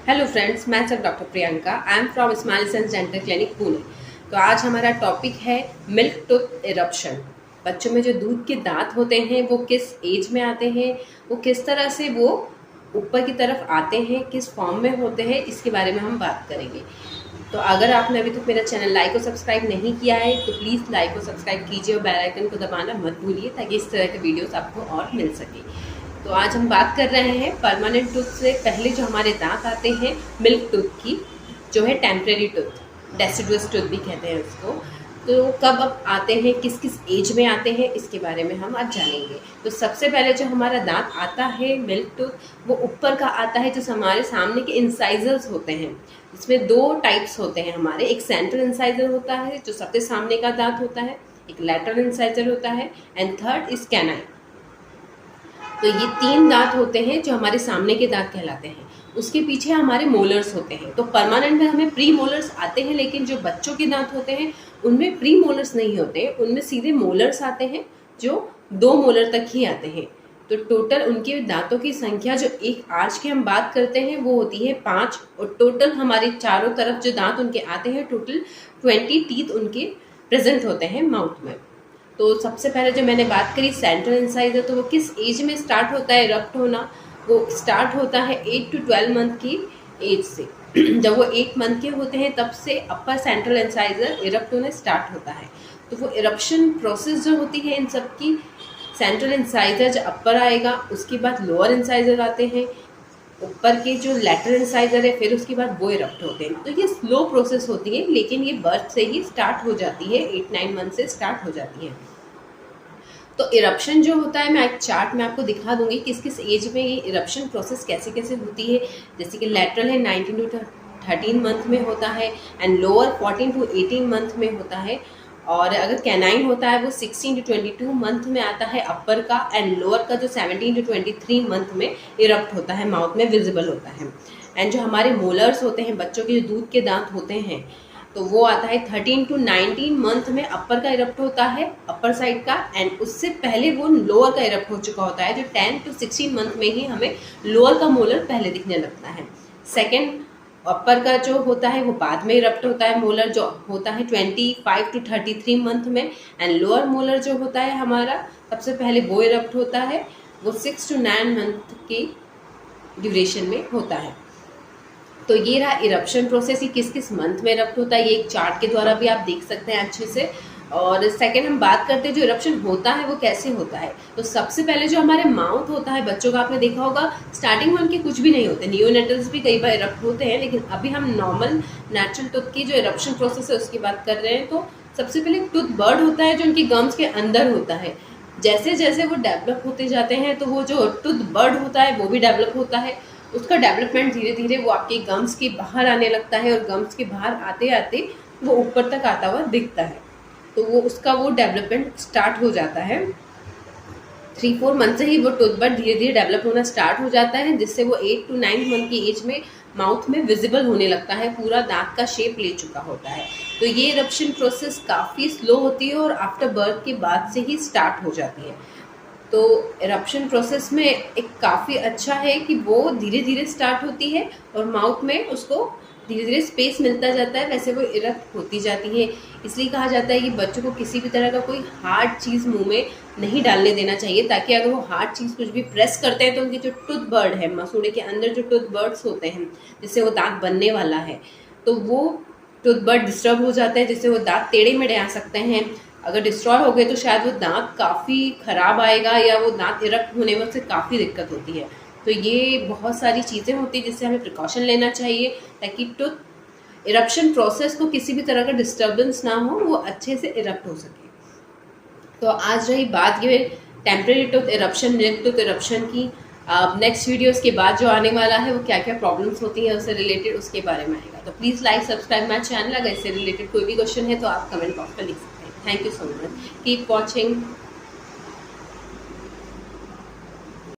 Hello friends, मैं sir doctor Priyanka. I am from smile sense dental clinic Pune. तो आज हमारा टॉपिक है मिल्क टूथ इरप्शन। बच्चों में जो दूध के दांत होते हैं वो किस एज में आते हैं, वो किस तरह से वो ऊपर की तरफ आते हैं, किस फॉर्म में होते हैं, इसके बारे में हम बात करेंगे। तो अगर आपने अभी तक मेरा चैनल लाइक और सब्सक्राइब नहीं किया है तो प्लीज़ लाइक और सब्सक्राइब कीजिए और बेल आइकन को दबाना मत भूलिए ताकि इस तरह के वीडियोस आपको और मिल सके। तो आज हम बात कर रहे हैं परमानेंट टूथ से पहले जो हमारे दांत आते हैं मिल्क टूथ की, जो है टेम्परेरी टूथ, डेसिडुअस टूथ भी कहते हैं उसको। तो कब अब आते हैं, किस किस एज में आते हैं, इसके बारे में हम आज जानेंगे। तो सबसे पहले जो हमारा दांत आता है मिल्क टूथ, वो ऊपर का आता है, जो हमारे सामने के इंसाइजर्स होते हैं। इसमें दो टाइप्स होते हैं हमारे। एक सेंट्रल इंसाइजर होता है जो सबसे सामने का दांत होता है, एक लैटरल इंसाइजर होता है, एंड थर्ड इज कैनाइन। तो ये तीन दांत होते हैं जो हमारे सामने के दांत कहलाते हैं। उसके पीछे हमारे मोलर्स होते हैं। तो परमानेंट में हमें प्री मोलर्स आते हैं, लेकिन जो बच्चों के दांत होते हैं उनमें प्री मोलर्स नहीं होते हैं, उनमें सीधे मोलर्स आते हैं जो 2 मोलर तक ही आते हैं। तो टोटल उनके दांतों की संख्या जो एक आर्च की हम बात करते हैं वो होती है 5, और टोटल हमारे चारों तरफ जो दांत उनके आते हैं टोटल 20 टीथ उनके प्रेजेंट होते हैं माउथ में। तो सबसे पहले जो मैंने बात करी सेंट्रल इंसाइजर, तो वो किस एज में स्टार्ट होता है इरप्ट होना? वो स्टार्ट होता है 8 to 12 मंथ की एज से। जब वो 8 मंथ के होते हैं तब से अपर सेंट्रल इंसाइजर इरप्ट होना स्टार्ट होता है। तो वो इरप्शन प्रोसेस जो होती है इन सब की, सेंट्रल इंसाइजर जब अपर आएगा उसके बाद लोअर इंसाइजर आते हैं, ऊपर के जो लैटरल इंसाइजर है फिर उसके बाद वो इरप्ट होते हैं। तो ये स्लो प्रोसेस होती है, लेकिन ये बर्थ से ही स्टार्ट हो जाती है, 8-9 मंथ से स्टार्ट हो जाती है। तो इरप्शन जो होता है, मैं एक चार्ट में आपको दिखा दूंगी किस किस एज में ये इरप्शन प्रोसेस कैसे कैसे होती है। जैसे कि लैटरल है 19 to 13 मंथ में होता है, एंड लोअर 14 to 18 मंथ में होता है। और अगर कैनाइन होता है वो 16 to 22 मंथ में आता है अपर का, एंड लोअर का जो 17 to 23 मंथ में इरप्ट होता है, माउथ में विजिबल होता है। एंड जो हमारे मोलर्स होते हैं, बच्चों के जो दूध के दांत होते हैं, तो वो आता है 13 to 19 मंथ में अपर का इरप्ट होता है, अपर साइड का, एंड उससे पहले वो लोअर का इरप्ट हो चुका होता है, जो 10 to 16 मंथ में ही हमें लोअर का मोलर पहले दिखने लगता है। सेकेंड अपर का जो होता है वो बाद में इरप्ट होता है, मोलर जो होता है 25 to 33 मंथ में, एंड लोअर मोलर जो होता है हमारा सबसे पहले वो इरप्ट होता है, वो 6 to 9 मंथ की ड्यूरेशन में होता है। तो ये रहा इरप्शन प्रोसेस, ही किस किस मंथ में इरप्ट होता है, ये एक चार्ट के द्वारा भी आप देख सकते हैं अच्छे से। और सेकेंड हम बात करते हैं जो इरप्शन होता है वो कैसे होता है। तो सबसे पहले जो हमारे माउथ होता है बच्चों का, आपने देखा होगा स्टार्टिंग में उनके कुछ भी नहीं होते, नियोनेटल्स भी कई बार इरप्ट होते हैं, लेकिन अभी हम नॉर्मल नेचुरल टूथ की जो इरप्शन प्रोसेस है उसकी बात कर रहे हैं। तो सबसे पहले टूथ बर्ड होता है जो उनकी गम्स के अंदर होता है। जैसे जैसे वो डेवलप होते जाते हैं तो वो जो टूथ बर्ड होता है वो भी डेवलप होता है। उसका डेवलपमेंट धीरे धीरे वो आपके गम्स के बाहर आने लगता है, और गम्स के बाहर आते आते वो ऊपर तक आता हुआ दिखता है। तो वो उसका वो डेवलपमेंट स्टार्ट हो जाता है 3-4 मंथ से ही वो टूथबर्ड धीरे धीरे डेवलप होना स्टार्ट हो जाता है, जिससे वो 8 to 9 मंथ की एज में माउथ में विजिबल होने लगता है, पूरा दांत का शेप ले चुका होता है। तो ये इरप्शन प्रोसेस काफ़ी स्लो होती है और आफ्टर बर्थ के बाद से ही स्टार्ट हो जाती है। तो इरप्शन प्रोसेस में एक काफ़ी अच्छा है कि वो धीरे धीरे स्टार्ट होती है और माउथ में उसको धीरे धीरे स्पेस मिलता जाता है, वैसे वो इरप्ट होती जाती है। इसलिए कहा जाता है कि बच्चों को किसी भी तरह का कोई हार्ड चीज़ मुंह में नहीं डालने देना चाहिए, ताकि अगर वो हार्ड चीज़ कुछ भी प्रेस करते हैं तो उनकी जो टूथ बर्ड है, मसूड़े के अंदर जो टूथ बर्ड्स होते हैं जिससे वो दांत बनने वाला है, तो वो टूथ बर्ड डिस्टर्ब हो जाते हैं, जिससे वो दांत टेढ़े मेढ़े आ सकते हैं। अगर डिस्ट्रॉय हो गए तो शायद वो दांत काफ़ी ख़राब आएगा, या वो दांत इरप्ट होने में से काफ़ी दिक्कत होती है। तो ये बहुत सारी चीज़ें होती हैं जिससे हमें प्रिकॉशन लेना चाहिए, ताकि टूथ इरप्शन प्रोसेस को किसी भी तरह का डिस्टर्बेंस ना हो, वो अच्छे से इरप्ट हो सके। तो आज रही बात ये temporary tooth eruption, milk tooth eruption की। नेक्स्ट वीडियोस के बाद जो आने वाला है वो क्या क्या प्रॉब्लम्स होती हैं उससे रिलेटेड, उसके बारे में आएगा। तो please like subscribe my channel. अगर इससे रिलेटेड कोई भी क्वेश्चन है तो आप कमेंट बॉक्स पर लिख सकते हैं। Thank you so much, keep watching.